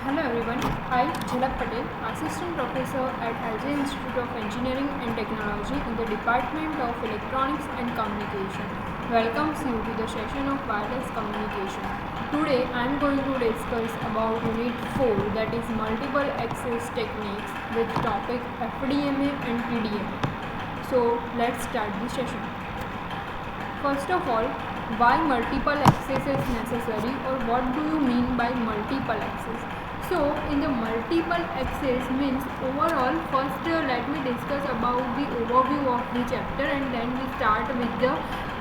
Hello everyone, I Jhalak Patel, Assistant Professor at Alger Institute of Engineering and Technology in the Department of Electronics and Communication. Welcomes you to the session of wireless communication. Today I am going to discuss about Unit 4, that is Multiple Access Techniques, with topic FDMA and TDMA. So let's start the session. First of all, why multiple access is necessary, or what do you mean by multiple access? So in the multiple access means overall, first let me discuss about the overview of the chapter and then we start with the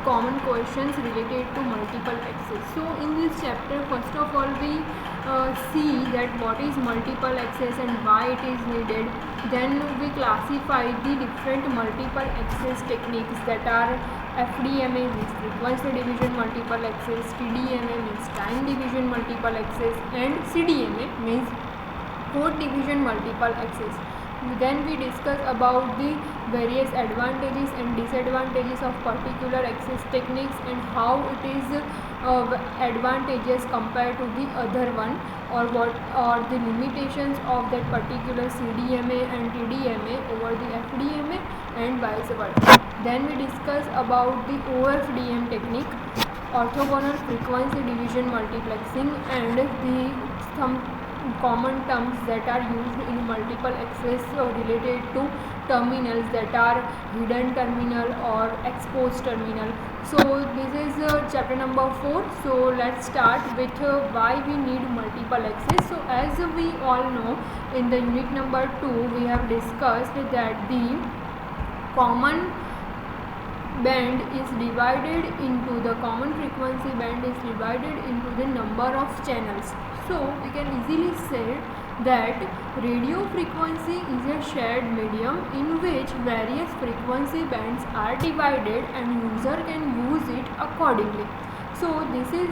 common questions related to multiple access. So in this chapter, first of all we see that what is multiple access and why it is needed. Then we classify the different multiple access techniques, that are FDMA means frequency division multiple access, TDMA means time division multiple access, and CDMA means code division multiple access. Then we discuss about the various advantages and disadvantages of particular access techniques and how it is advantageous compared to the other one, or what are the limitations of that particular CDMA and TDMA over the FDMA and vice versa. Then we discuss about the OFDM technique, orthogonal frequency division multiplexing, and some common terms that are used in multiple access related to terminals, that are hidden terminal or exposed terminal. So this is chapter number 4. So let's start with why we need multiple access. So as we all know, in the unit number 2 we have discussed that the common band is divided into the common frequency band is divided into the number of channels. So we can easily say that radio frequency is a shared medium in which various frequency bands are divided and user can use it accordingly. So this is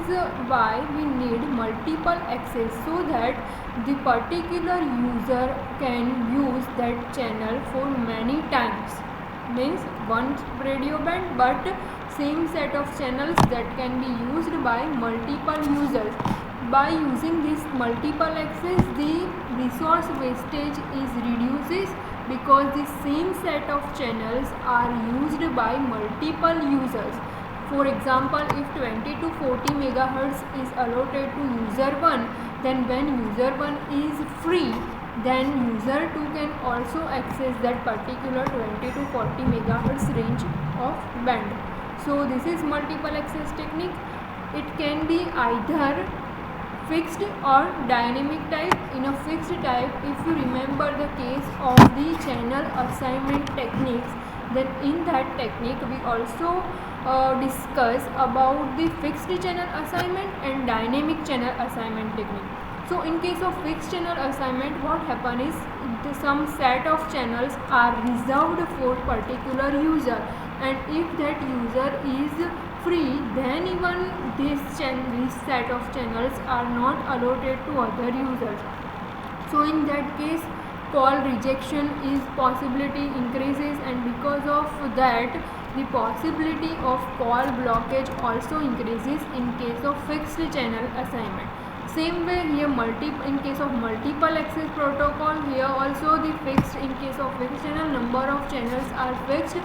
why we need multiple access, so that the particular user can use that channel for many times. Means one radio band but same set of channels that can be used by multiple users. By using this multiple access, the resource wastage is reduces because the same set of channels are used by multiple users. For example, if 20 to 40 megahertz is allotted to user 1, then when user 1 is free, then user 2 can also access that particular 20 to 40 megahertz range of band. So this is multiple access technique. It can be either fixed or dynamic type. In a fixed type, if you remember the case of the channel assignment techniques, then in that technique we also discuss about the fixed channel assignment and dynamic channel assignment technique. So in case of fixed channel assignment, what happens is some set of channels are reserved for particular user, and if that user is free, then even this set of channels are not allotted to other users. So in that case, call rejection is possibility increases, and because of that the possibility of call blockage also increases in case of fixed channel assignment. Same way here, in case of multiple access protocol, here also the fixed, in case of fixed channel, number of channels are fixed.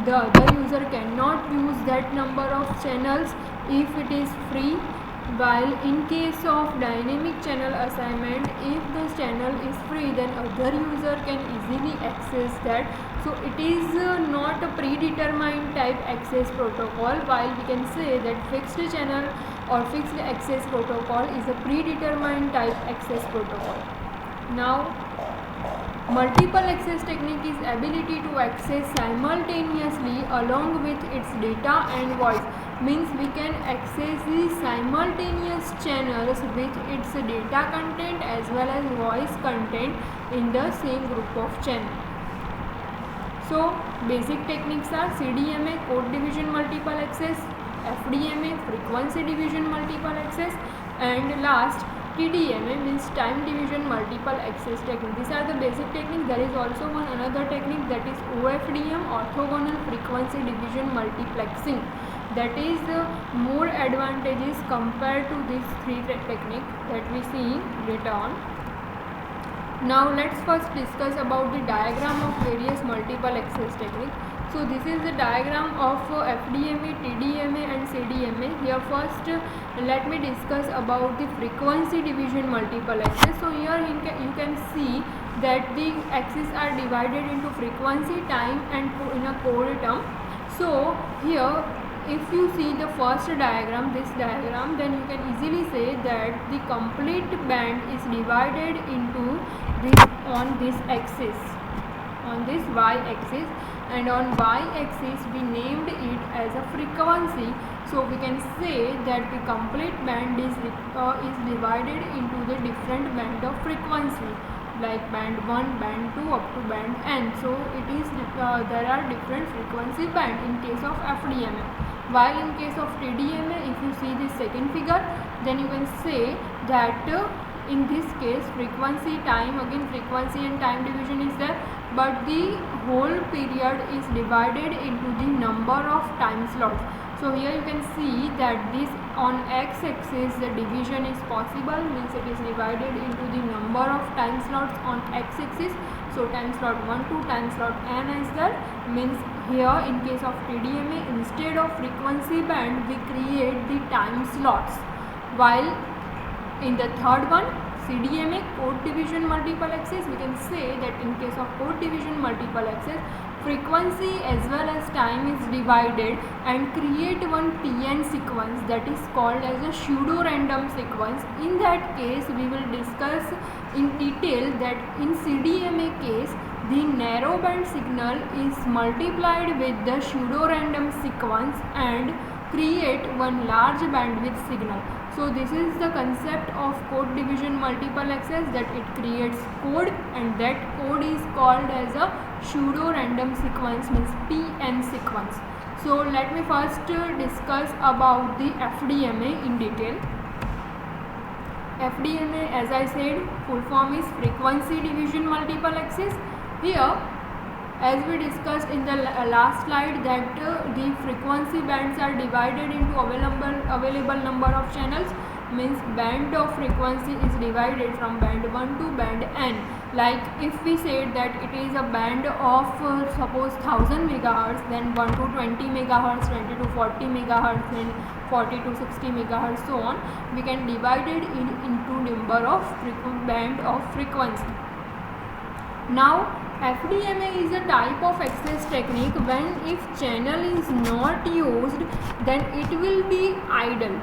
The other user cannot use that number of channels if it is free. While in case of dynamic channel assignment, if the channel is free, then other user can easily access that. So it is not a predetermined type access protocol, while we can say that fixed channel or fixed access protocol is a predetermined type access protocol. Now, multiple access technique is ability to access simultaneously along with its data and voice. Means we can access the simultaneous channels with its data content as well as voice content in the same group of channels. So basic techniques are CDMA, code division multiple access, FDMA, frequency division multiple access, and last TDMA means time division multiple access technique. These are the basic techniques. There is also another technique, that is OFDM, orthogonal frequency division multiplexing. That is more advantageous compared to these three techniques that we see later on. Now let's first discuss about the diagram of various multiple access technique. So this is the diagram of FDMA, TDMA and CDMA. Here first let me discuss about the frequency division multiple access. So here you can see that the axes are divided into frequency, time and in a code term. So here if you see the first diagram, this diagram, then you can easily say that the complete band is divided into this on this axis, on this y axis, and on y axis we named it as a frequency. So we can say that the complete band is divided into the different band of frequency, like band 1, band 2 up to band n. So it is there are different frequency band in case of FDMA. While in case of TDMA, if you see this second figure, then you can say that in this case frequency, time, again frequency and time division is there, but the whole period is divided into the number of time slots. So here you can see that this on x-axis the division is possible, means it is divided into the number of time slots on x-axis. So time slot 1 to time slot n is there, means here in case of TDMA instead of frequency band we create the time slots, while in the third one CDMA, code division multiple access, we can say that in case of code division multiple access, frequency as well as time is divided and create one PN sequence that is called as a pseudo random sequence. In that case we will discuss in detail that in CDMA case the narrow band signal is multiplied with the pseudo random sequence and create one large bandwidth signal. So this is the concept of code division multiple access, that it creates code and that code is called as a pseudo random sequence, means PN sequence. So let me first discuss about the FDMA in detail. FDMA, as I said, full form is frequency division multiple access. Here as we discussed in the last slide that the frequency bands are divided into available number of channels, means band of frequency is divided from band 1 to band n. Like if we said that it is a band of suppose 1000 megahertz, then 1 to 20 megahertz, 20 to 40 megahertz, then 40 to 60 megahertz, so on, we can divide it into number of band of frequency. Now FDMA is a type of access technique when if channel is not used then it will be idle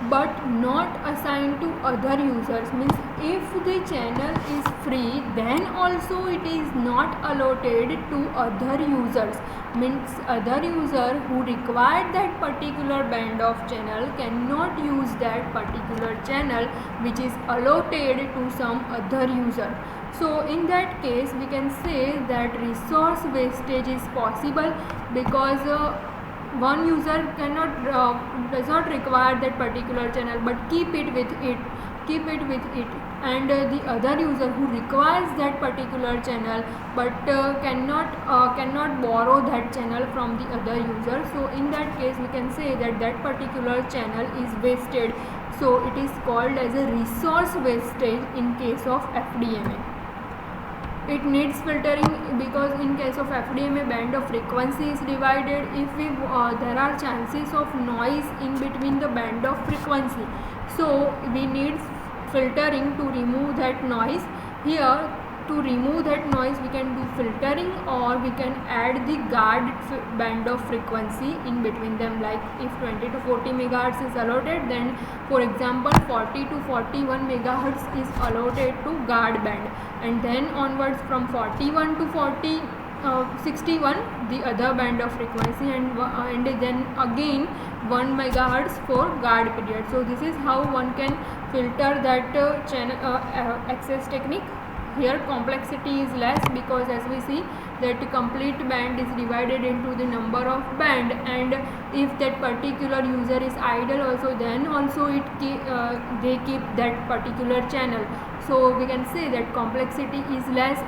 but not assigned to other users, means if the channel is free then also it is not allotted to other users, means other user who required that particular band of channel cannot use that particular channel which is allotted to some other user. So in that case we can say that resource wastage is possible because one user does not require that particular channel but keep it with it, and the other user who requires that particular channel but cannot borrow that channel from the other user. So in that case we can say that that particular channel is wasted. So it is called as a resource wastage in case of FDMA. It needs filtering because in case of FDMA band of frequency is divided. If we there are chances of noise in between the band of frequency, so we need filtering to remove that noise. Here to remove that noise we can do filtering or we can add the guard band of frequency in between them. Like if 20 to 40 megahertz is allotted, then for example 40 to 41 megahertz is allotted to guard band, and then onwards from 41 to 61 the other band of frequency, and then again 1 megahertz for guard period. So this is how one can filter that channel access technique. Here complexity is less because as we see that complete band is divided into the number of band, and if that particular user is idle also, then also they keep that particular channel. So we can say that complexity is less.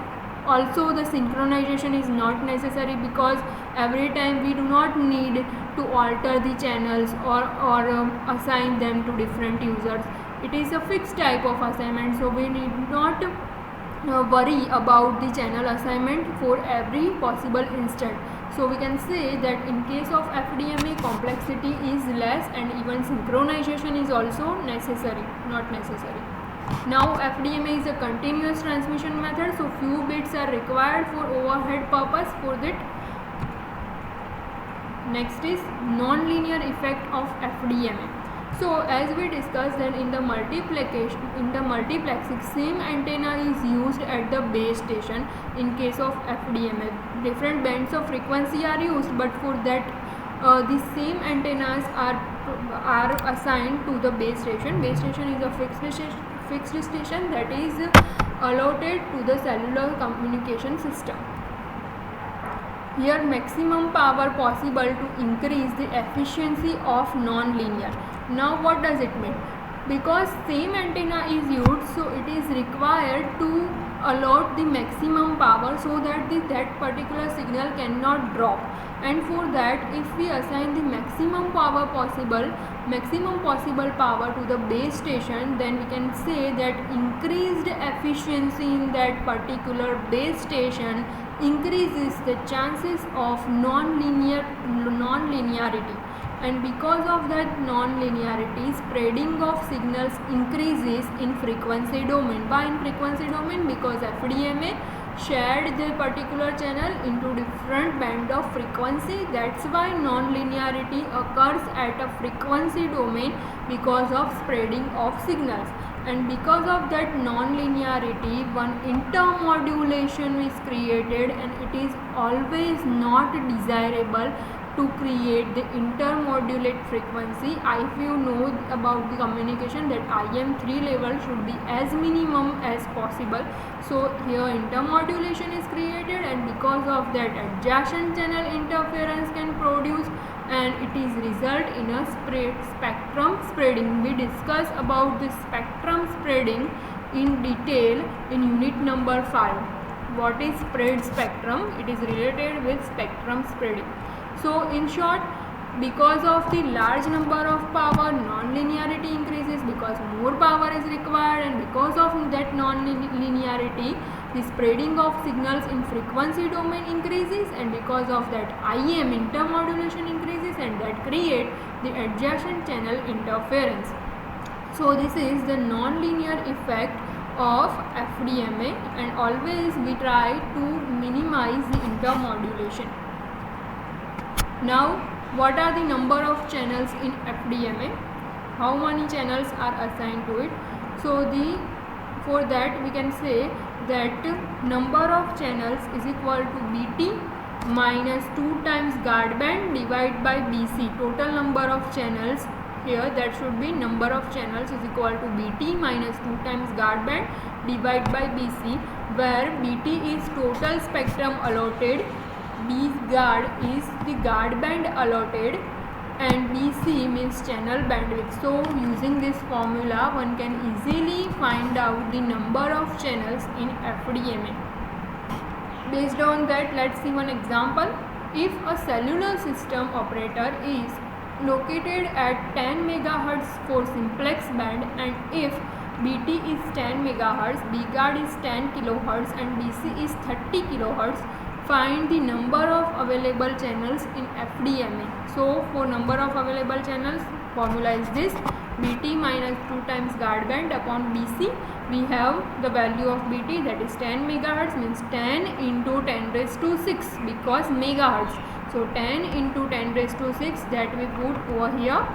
Also the synchronization is not necessary because every time we do not need to alter the channels or assign them to different users. It is a fixed type of assignment, so we need not worry about the channel assignment for every possible instant. So we can say that in case of FDMA, complexity is less and even synchronization is also necessary, not necessary. Now FDMA is a continuous transmission method, so few bits are required for overhead purpose for that. Next is non-linear effect of FDMA. So as we discussed that in the multiplexing, same antenna is used at the base station in case of FDMA. Different bands of frequency are used, but for that the same antennas are assigned to the base station. Base station is a fixed station that is allotted to the cellular communication system. Here maximum power possible to increase the efficiency of non-linear. Now what does it mean? Because same antenna is used, so it is required to allot the maximum power so that that particular signal cannot drop. And for that, if we assign the maximum possible power to the base station, then we can say that increased efficiency in that particular base station increases the chances of non-linearity, and because of that non-linearity, spreading of signals increases in frequency domain. Why in frequency domain? Because FDMA shared the particular channel into different band of frequency. That's why non-linearity occurs at a frequency domain because of spreading of signals. And because of that non-linearity, one intermodulation is created, and it is always not desirable to create the intermodulate frequency. If you know about the communication, that IM3 level should be as minimum as possible. So here intermodulation is created, and because of that adjacent channel interference can produce, and it is result in a spectrum spreading. We discuss about the spectrum spreading in detail in unit number 5. What is spread spectrum? It is related with spectrum spreading. So in short, because of the large number of power, non-linearity increases because more power is required, and because of that non-linearity, the spreading of signals in frequency domain increases, and because of that IM intermodulation increases, and that create the adjacent channel interference. So this is the non-linear effect of FDMA, and always we try to minimize the intermodulation. Now, what are the number of channels in FDMA? How many channels are assigned to it? So for that we can say that number of channels is equal to BT minus 2 times guard band divided by BC. Total number of channels here, that should be number of channels is equal to BT minus 2 times guard band divided by BC, where BT is total spectrum allotted, B guard is the guard band allotted, and BC means channel bandwidth. So using this formula, one can easily find out the number of channels in FDMA. Based on that, let's see one example. If a cellular system operator is located at 10 MHz for simplex band, and if BT is 10 MHz, B guard is 10 kHz, and BC is 30 kHz, find the number of available channels in FDMA. So for number of available channels, formula is this: BT minus 2 times guard band upon BC. We have the value of BT, that is 10 MHz, means 10 into 10 raised to 6 because megahertz. So 10 into 10 raised to 6, that we put over here.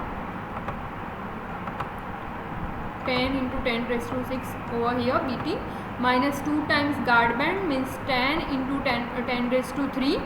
10 into 10 raised to 6 over here, BT minus 2 times guard band means 10 into 10 raised to 3.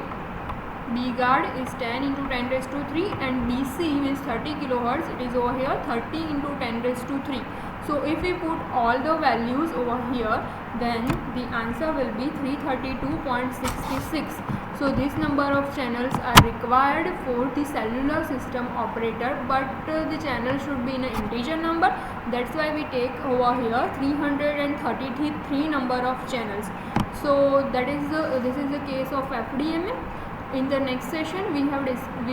B guard is 10 into 10 raised to 3, and BC means 30 kHz. It is over here 30 into 10 raised to 3. So if we put all the values over here, then the answer will be 332.66. So this number of channels are required for the cellular system operator, but the channel should be in an integer number. That's why we take over here 333 number of channels. So this is the case of FDMA. In the next session, we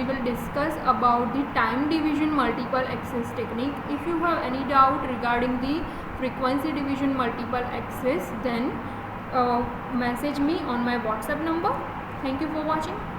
will discuss about the time division multiple access technique. If you have any doubt regarding the frequency division multiple access, then message me on my WhatsApp number. Thank you for watching.